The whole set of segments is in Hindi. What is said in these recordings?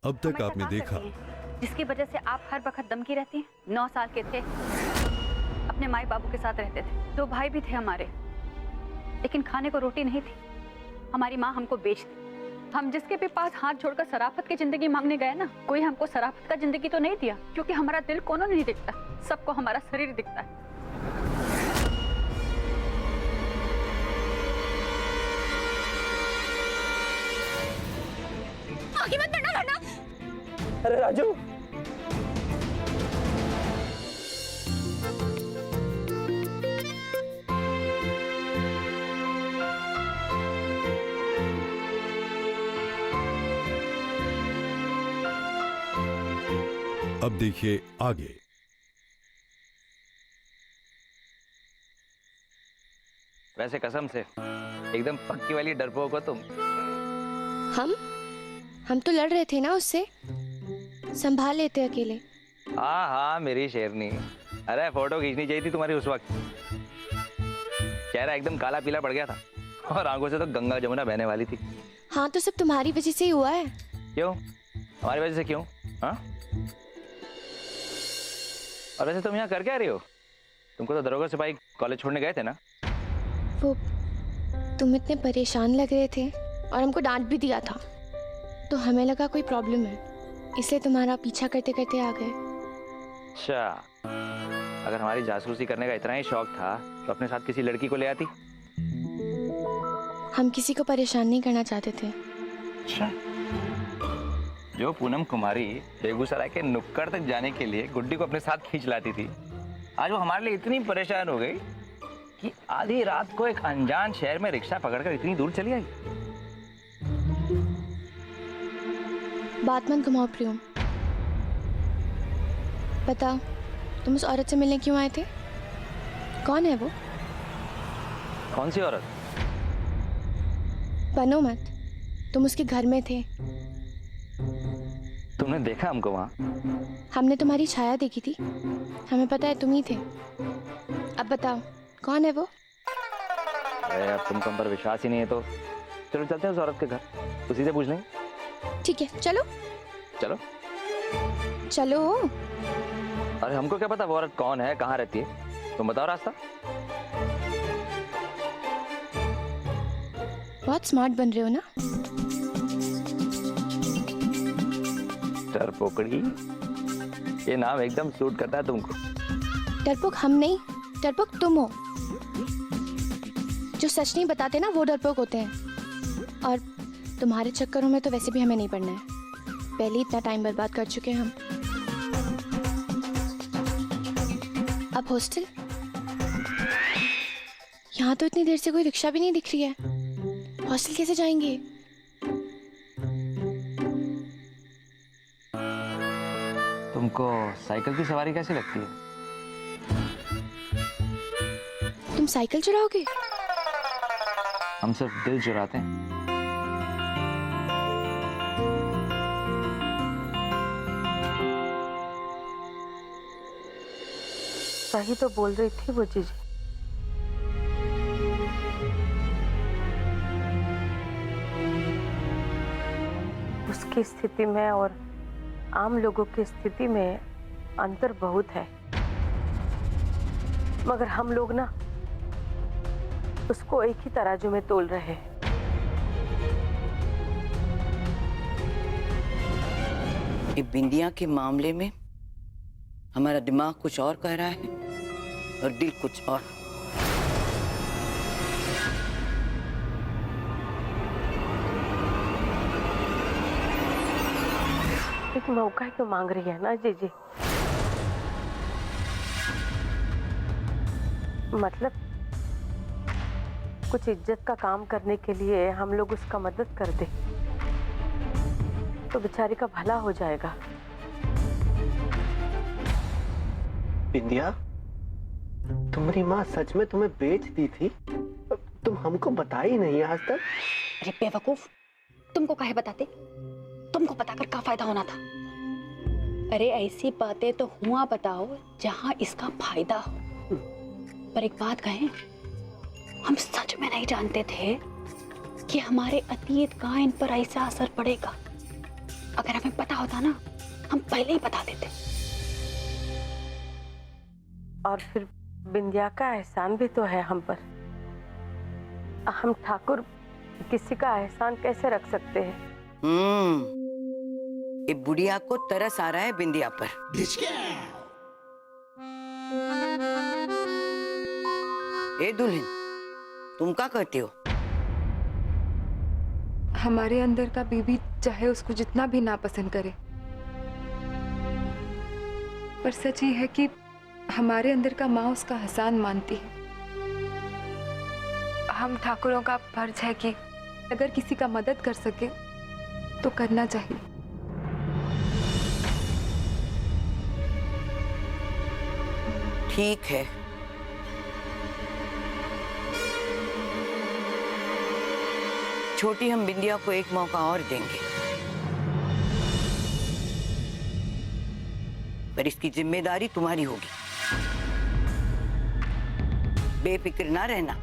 अब तक आपने देखा जिसकी वजह से आप हर वक्त दम की रहती हैं। 9 साल के थे, अपने माई बाबू के साथ रहते थे, 2 भाई भी थे हमारे, लेकिन खाने को रोटी नहीं थी। हमारी माँ हमको बेच दी। हम जिसके भी पास हाथ जोड़कर शराफत की जिंदगी मांगने गए ना, कोई हमको शराफत का जिंदगी तो नहीं दिया, क्योंकि हमारा दिल कोनो नहीं दिखता, सबको हमारा शरीर दिखता है। आगे मत बढ़ना वरना। अरे राजू, अब देखिए आगे। वैसे कसम से एकदम पक्की वाली डरपोक हो तुम। हम तो लड़ रहे थे ना उससे, संभाल लेते अकेले। हाँ हाँ मेरी शेरनी। अरे फोटो खींचनी चाहिए थी तुम्हारी उस वक्त। चेहरा एकदम काला पीला पड़ गया था और आंखों से तो गंगा जमुना बहने वाली थी। हाँ तो सब तुम्हारी वजह से ही हुआ है। क्यों? हमारी वजह से क्यों? हाँ? और वैसे तुम यहाँ कर क्या रही हो? तुमको तो दरोगा सिपाही कॉलेज छोड़ने गए थे ना? वो तुम इतने परेशान लग रहे थे और हमको डांट भी दिया था, तो हमें लगा कोई प्रॉब्लम है, इसलिए तुम्हारा पीछा करते करते आ गए। अच्छा, अगर हमारी जासूसी करने का इतना ही शौक था तो अपने साथ किसी लड़की को ले आती। हम किसी को परेशान नहीं करना चाहते थे। अच्छा, जो पूनम कुमारी बेगूसराय के नुक्कड़ तक जाने के लिए गुड्डी को अपने साथ खींच लाती थी, आज वो हमारे लिए इतनी परेशान हो गई कि आधी रात को एक अनजान शहर में रिक्शा पकड़कर इतनी दूर चली आई। बात मत घुमाओ प्रियम। बताओ, तुम उस औरत से मिलने क्यों आए थे? कौन है वो? कौन सी औरत? बनो मत, तुम उसके घर में थे। तुमने देखा हमको वहाँ? हमने तुम्हारी छाया देखी थी, हमें पता है तुम ही थे। अब बताओ कौन है वो? अरे अब तुमको हम पर विश्वास ही नहीं है तो चलो चलते हैं उस औरत के घर, उसी से पूछ लेंगे। ठीक है चलो। चलो चलो। अरे हमको क्या पता वो औरत कौन है, कहाँ रहती है? तुम बताओ रास्ता। बहुत स्मार्ट बन रहे हो ना। डरपोकड़ी, ये नाम एकदम सूट करता है तुमको। डरपोक हम नहीं, डरपोक तुम हो। जो सच नहीं बताते ना वो डरपोक होते हैं। और तुम्हारे चक्करों में तो वैसे भी हमें नहीं पड़ना है, पहले इतना टाइम बर्बाद कर चुके हैं हम। अब हॉस्टल, यहाँ तो इतनी देर से कोई रिक्शा भी नहीं दिख रही है, हॉस्टल कैसे जाएंगे? तुमको साइकिल की सवारी कैसी लगती है? तुम साइकिल चुराओगे? हम सिर्फ दिल चुराते हैं। सही तो बोल रही थी वो जीजी। उसकी स्थिति में और आम लोगों की स्थिति में अंतर बहुत है, मगर हम लोग ना उसको एक ही तराजू में तोल रहे हैं। ये बिंदिया के मामले में हमारा दिमाग कुछ और कह रहा है और दिल कुछ और। एक मौका तो मांग रही है ना जीजी। मतलब कुछ इज्जत का काम करने के लिए हम लोग उसका मदद कर दे तो बेचारी का भला हो जाएगा। बिंदिया, तुम्हारी माँ सच में तुम्हें बेच दी थी? तुम हमको बताई नहीं आज तक। अरे बेवकूफ, तुमको काहे बताते? तुमको बताकर क्या फायदा होना था? अरे ऐसी बातें तो हुआ बताओ जहां इसका फायदा हो। पर एक बात कहें, हम सच में नहीं जानते थे कि हमारे अतीत का इन पर ऐसा असर पड़ेगा। अगर हमें पता होता ना, हम पहले ही बता देते। और फिर बिंदिया का एहसान भी तो है हम पर। हम ठाकुर किसी का एहसान कैसे रख सकते हैं? ये बुढ़िया को तरस आ रहा है बिंदिया पर। ए दुल्हन, तुम क्या करते हो? हमारे अंदर का बीबी चाहे उसको जितना भी नापसंद करे, पर सच ये है कि हमारे अंदर का माँ उसका एहसान मानती है। हम ठाकुरों का फर्ज है कि अगर किसी का मदद कर सके तो करना चाहिए। ठीक है, छोटी हम बिंदिया को एक मौका और देंगे, पर इसकी जिम्मेदारी तुम्हारी होगी। बेफिक्र ना रहना।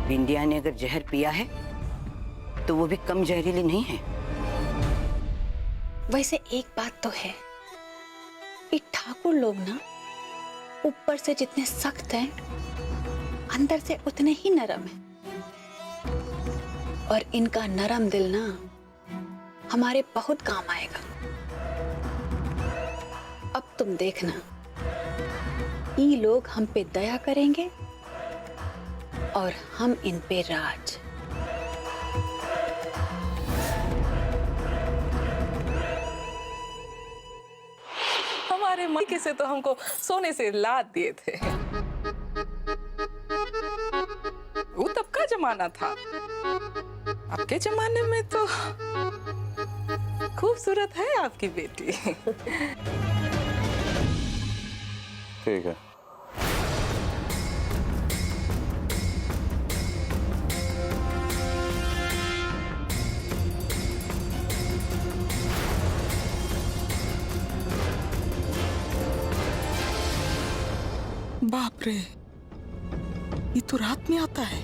बिंदिया ने अगर जहर पिया है तो वो भी कम जहरीली नहीं है। वैसे एक बात तो है, ये ठाकुर लोग ना ऊपर से जितने सख्त हैं, अंदर से उतने ही नरम हैं। और इनका नरम दिल ना हमारे बहुत काम आएगा। अब तुम देखना, ये लोग हम पे दया करेंगे और हम इन पे राज। हमारे मायके से तो हमको सोने से लाद दिए थे। वो तब का जमाना था। अब के जमाने में तो खूबसूरत है आपकी बेटी। ठीक है। बाप रे, ये तो रात में आता है।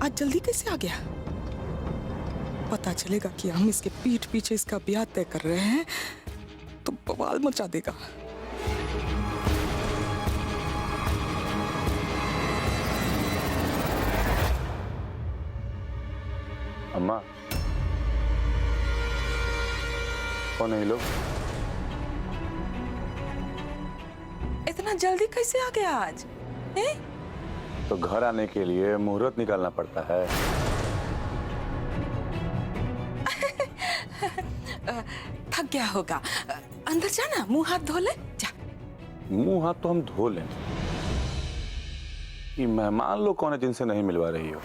आज जल्दी कैसे आ गया? पता चलेगा कि हम इसके पीठ पीछे इसका ब्याह तय कर रहे हैं तो बवाल मचा देगा। अम्मा, कौन है ये लोग? इतना जल्दी कैसे आ गया आज? तो घर आने के लिए मुहूर्त निकालना पड़ता है। थक गया होगा, अंदर जाना, मुंह हाथ धो ले जा। मुंह हाथ तो हम धो लें। ये मेहमान लोग कौन है जिनसे नहीं मिलवा रही हो?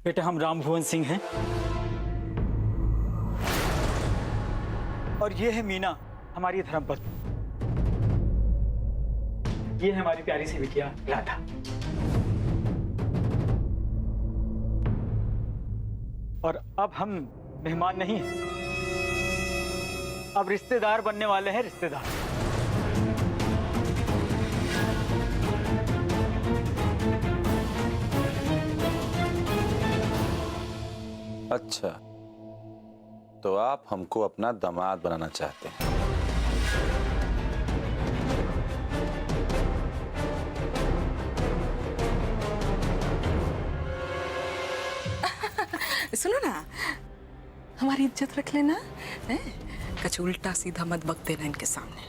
बेटा, हम राम भुवन सिंह हैं और ये है मीना, हमारी धर्मपत्नी। ये है हमारी प्यारी सी बिटिया राधा। और अब हम मेहमान नहीं हैं, अब रिश्तेदार बनने वाले हैं, रिश्तेदार। अच्छा, तो आप हमको अपना दामाद बनाना चाहते हैं? सुनो ना, हमारी इज्जत रख लेना, कुछ उल्टा सीधा मत बक देना इनके सामने।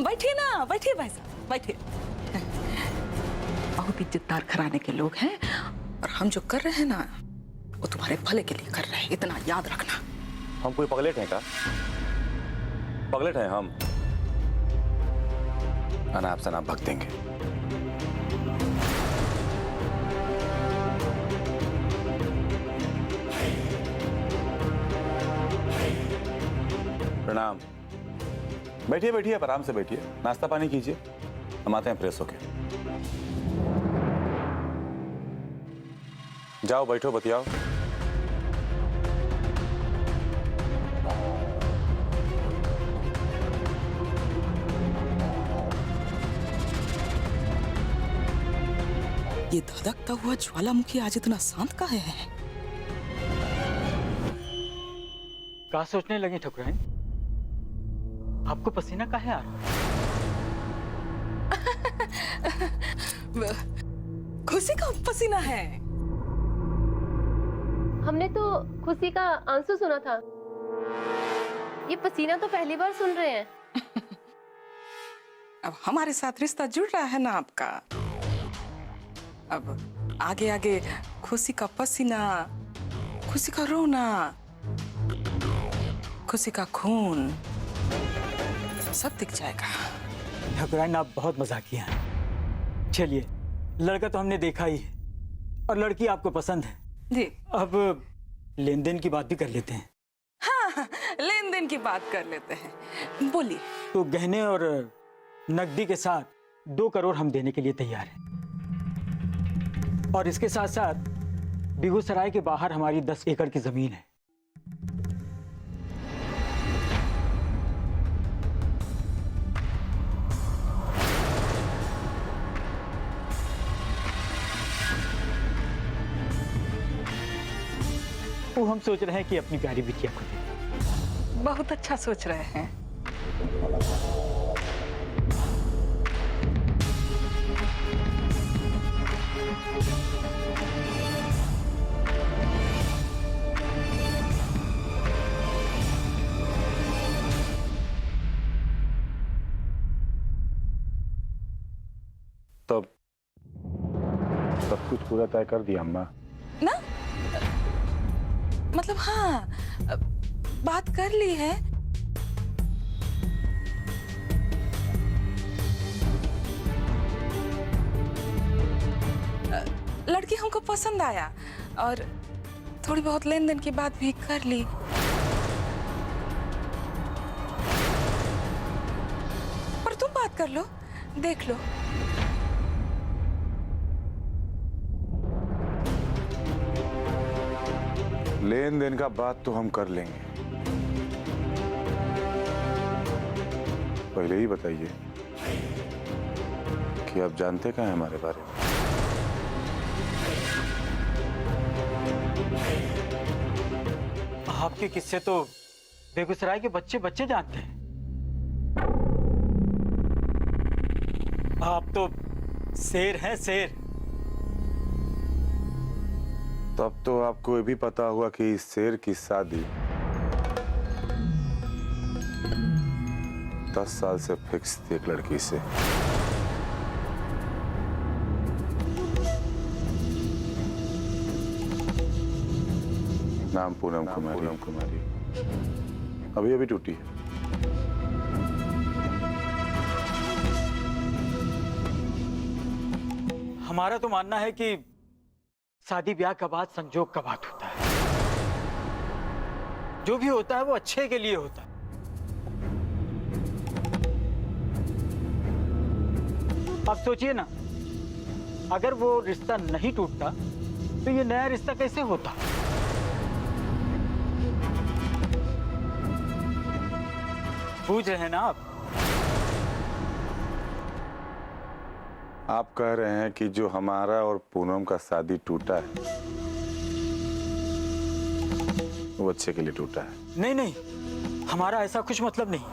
बैठिए ना, बैठिए भाई साहब, बैठिए। बहुत इज्जतदार घराने के लोग हैं और हम जो कर रहे हैं ना वो तुम्हारे भले के लिए कर रहे हैं, इतना याद रखना। हम कोई पगलेट हैं का? पगलेट हैं हम? अनाप शनाप भग देंगे। प्रणाम। बैठिए बैठिए, आप आराम से बैठिए, नाश्ता पानी कीजिए, हम आते हैं फ्रेश होके। जाओ बैठो, बतियाओ। ये धधकता हुआ ज्वालामुखी आज इतना शांत काहे है? क्या सोचने लगी ठकुराइन? आपको पसीना काहे आ रहा है? खुशी का पसीना है। हमने तो खुशी का आंसू सुना था, ये पसीना तो पहली बार सुन रहे हैं। अब हमारे साथ रिश्ता जुड़ रहा है ना आपका। अब आगे आगे खुशी का पसीना, खुशी का रोना, खुशी का खून सब दिख जाएगा। ठकुराइन आप बहुत मजाकिया हैं। चलिए, लड़का तो हमने देखा ही है और लड़की आपको पसंद है जी। अब लेन देन की बात भी कर लेते हैं। हाँ, लेन देन की बात कर लेते हैं, बोलिए। तो गहने और नकदी के साथ 2 करोड़ हम देने के लिए तैयार हैं, और इसके साथ साथ बेगूसराय के बाहर हमारी 10 एकड़ की जमीन है। वो हम सोच रहे हैं कि अपनी प्यारी बिटिया को दें। बहुत अच्छा सोच रहे हैं। तब सब कुछ पूरा तय कर दिया अम्मा ना? मतलब हाँ, बात कर ली है। लड़की हमको पसंद आया और थोड़ी बहुत लेन देन की बात भी कर ली। पर तुम बात कर लो, देख लो। लेन देन का बात तो हम कर लेंगे, पहले ही बताइए कि आप जानते क्या हैं हमारे बारे में? आपके किस्से तो बेगूसराय के बच्चे बच्चे जानते हैं। आप तो शेर हैं, शेर। तब तो आपको ये भी पता होगा कि इस शेर की शादी 10 साल से फिक्स थी एक लड़की से। नाम पूनम कुमारी। अभी अभी टूटी है। हमारा तो मानना है कि शादी ब्याह का बाद संजोग का बात होता है। जो भी होता है वो अच्छे के लिए होता है। आप सोचिए ना, अगर वो रिश्ता नहीं टूटता तो ये नया रिश्ता कैसे होता? पूछ रहे हैं ना आप? आप कह रहे हैं कि जो हमारा और पूनम का शादी टूटा है वो अच्छे के लिए टूटा है। नहीं नहीं, हमारा ऐसा कुछ मतलब नहीं।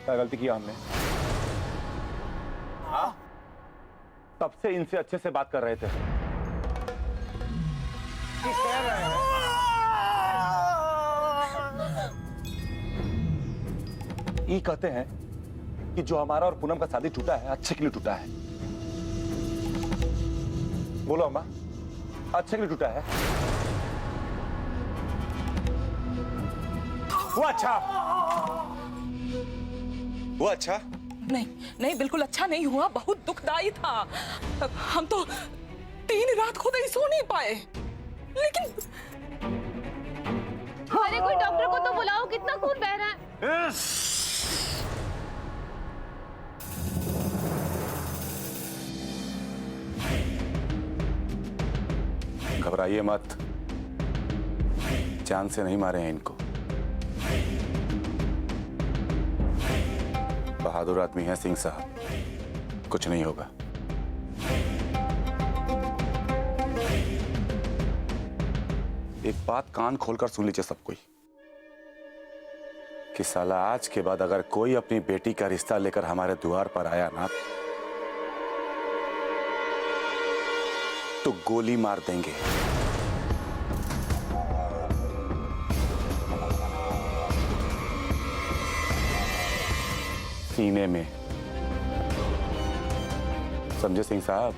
क्या गलती किया हमने? हाँ? तब से इनसे अच्छे से बात कर रहे थे। कह रहे हैं ये कहते हैं कि जो हमारा और पूनम का शादी टूटा है अच्छे के लिए टूटा है। बोलो अम्मा, अच्छे के लिए टूटा है? वो अच्छा, वो अच्छा नहीं नहीं, बिल्कुल अच्छा नहीं हुआ, बहुत दुखदाई था। हम तो 3 रात खुद ही सो नहीं पाए। लेकिन अरे कोई डॉक्टर को तो बुलाओ, कितना खून बह रहा है। घबराइए मत, जान से नहीं मारे हैं इनको। बहादुर आदमी है सिंह साहब, कुछ नहीं होगा। एक बात कान खोलकर सुन लीजिए सब कोई, कि साला आज के बाद अगर कोई अपनी बेटी का रिश्ता लेकर हमारे द्वार पर आया ना, तो गोली मार देंगे। सीने में, समझे सिंह साहब?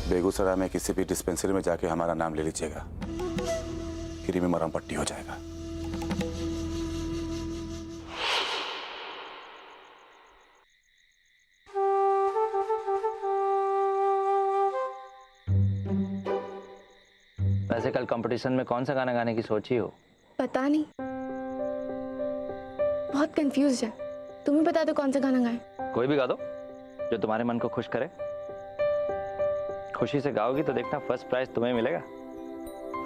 बेगूसराय में किसी भी डिस्पेंसरी में जाके हमारा नाम ले लीजिएगा, फ्री में मरहम पट्टी हो जाएगा। वैसे कल कंपटीशन में कौन सा गाना गाने की सोची हो? पता नहीं, बहुत कंफ्यूज है। तुम ही बता दो कौन सा गाना गाएं। कोई भी गा दो जो तुम्हारे मन को खुश करे। खुशी से गाओगी तो देखना फर्स्ट प्राइज तुम्हें मिलेगा।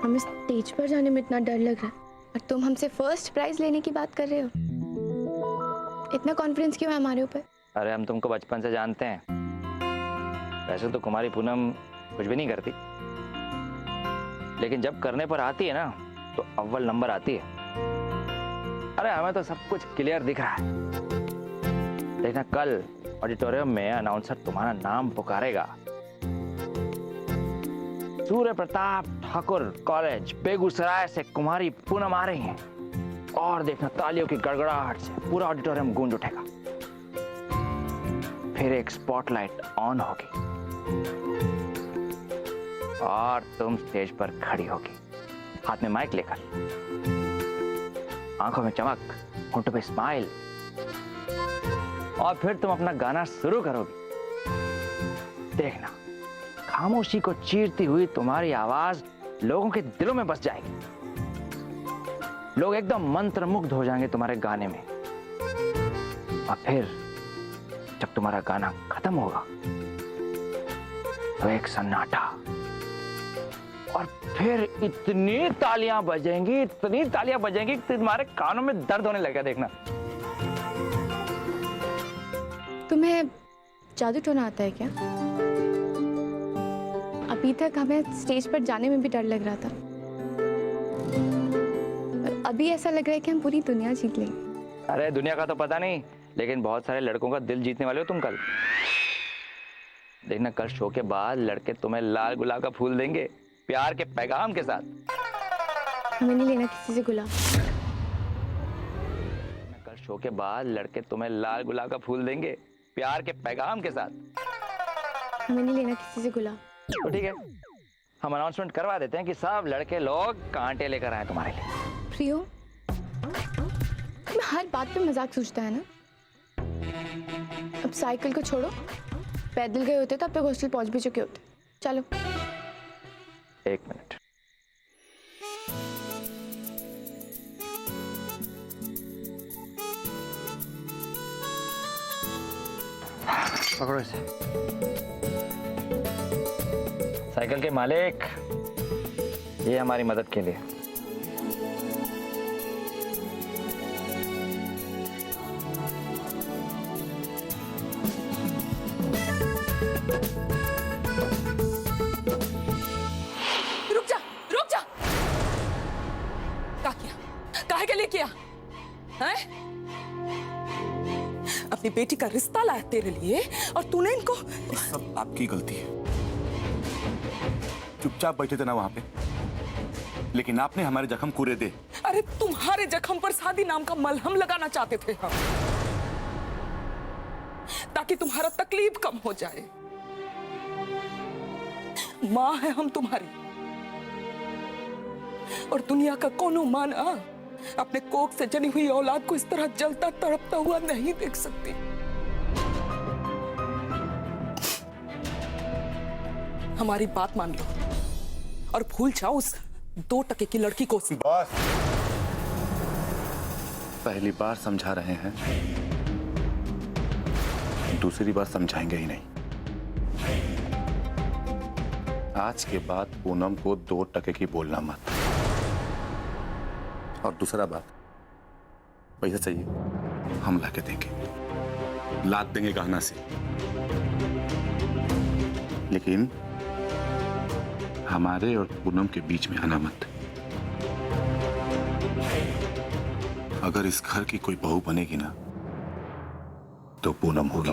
हमें स्टेज पर जाने में इतना डर लग रहा है और तुम हमसे फर्स्ट प्राइज लेने की बात कर रहे हो। इतना कॉन्फिडेंस क्यों है हमारे ऊपर? अरे हम तुमको बचपन से जानते हैं। वैसे तो कुमारी पूनम कुछ भी नहीं करती, लेकिन जब करने पर आती है ना तो अव्वल नंबर आती है। अरे हमें तो सब कुछ क्लियर दिख रहा है। देखना कल ऑडिटोरियम में अनाउंसर तुम्हारा नाम पुकारेगा। सूर्य प्रताप ठाकुर कॉलेज बेगूसराय से कुमारी पूनम आ रही हैं, और देखना तालियों की गड़गड़ाहट से पूरा ऑडिटोरियम गूंज उठेगा। फिर एक स्पॉटलाइट ऑन होगी और तुम स्टेज पर खड़ी होगी, हाथ में माइक लेकर, आंखों में चमक, होंठों पे स्माइल, और फिर तुम अपना गाना शुरू करोगी। देखना खामोशी को चीरती हुई तुम्हारी आवाज लोगों के दिलों में बस जाएगी। लोग एकदम मंत्रमुग्ध हो जाएंगे तुम्हारे गाने में। और फिर जब तुम्हारा गाना खत्म होगा तो एक सन्नाटा, और फिर इतनी तालियां बजेंगी कि तुम्हारे कानों में दर्द होने लगेगा। देखना। तुम्हें जादू टोना आता है क्या? अभी तक हमें स्टेज पर जाने में भी डर लग रहा था, अभी ऐसा लग रहा है कि हम पूरी दुनिया जीत लेंगे। अरे दुनिया का तो पता नहीं, लेकिन बहुत सारे लड़कों का दिल जीतने वाले हो तुम कल। देखना कल शो के बाद लड़के तुम्हें लाल गुलाब का फूल देंगे, प्यार के पैगाम के साथ। हमें नहीं लेना किसी से गुलाब। कल शो के बाद लड़के तुम्हें लाल गुलाब का फूल देंगे, प्यार के पैगाम के साथ। हमें नहीं लेना किसी से गुलाब। तो ठीक है, हम अनाउंसमेंट करवा देते हैं कि सब लड़के लोग कांटे लेकर आए तुम्हारे लिए। प्रियो, तुम्हें हर बात पे मजाक सूझता है ना? अब साइकिल को छोड़ो, पैदल गए होते तो अब तक हॉस्टल पहुंच भी चुके होते। चलो। एक मिनट। पकड़ो इसे। साइकिल के मालिक, ये हमारी मदद के लिए। रुक जा। क्या किया? काहे के लिए किया? हैं? अब अपनी बेटी का रिश्ता लाया तेरे लिए और तूने इनको। सब आपकी गलती है। चुपचाप बैठे थे ना वहां पे, लेकिन आपने हमारे जख्म पूरे दे। अरे तुम्हारे जख्म पर शादी नाम का मलहम लगाना चाहते थे हम, ताकि तुम्हारा तकलीफ कम हो जाए। माँ है हम तुम्हारी, और दुनिया का कोनो माँ ना अपने कोख से जनी हुई औलाद को इस तरह जलता तड़पता हुआ नहीं देख सकती। हमारी बात मान लो और भूल जाओ उस 2 टके की लड़की को। बॉस, पहली बार समझा रहे हैं, दूसरी बार समझाएंगे ही नहीं। आज के बाद पूनम को 2 टके की बोलना मत। और दूसरा बात, पैसा चाहिए हम ला के देंगे, लाद देंगे गहना से, लेकिन हमारे और पूनम के बीच में आना मत। अगर इस घर की कोई बहू बनेगी ना तो पूनम होगी।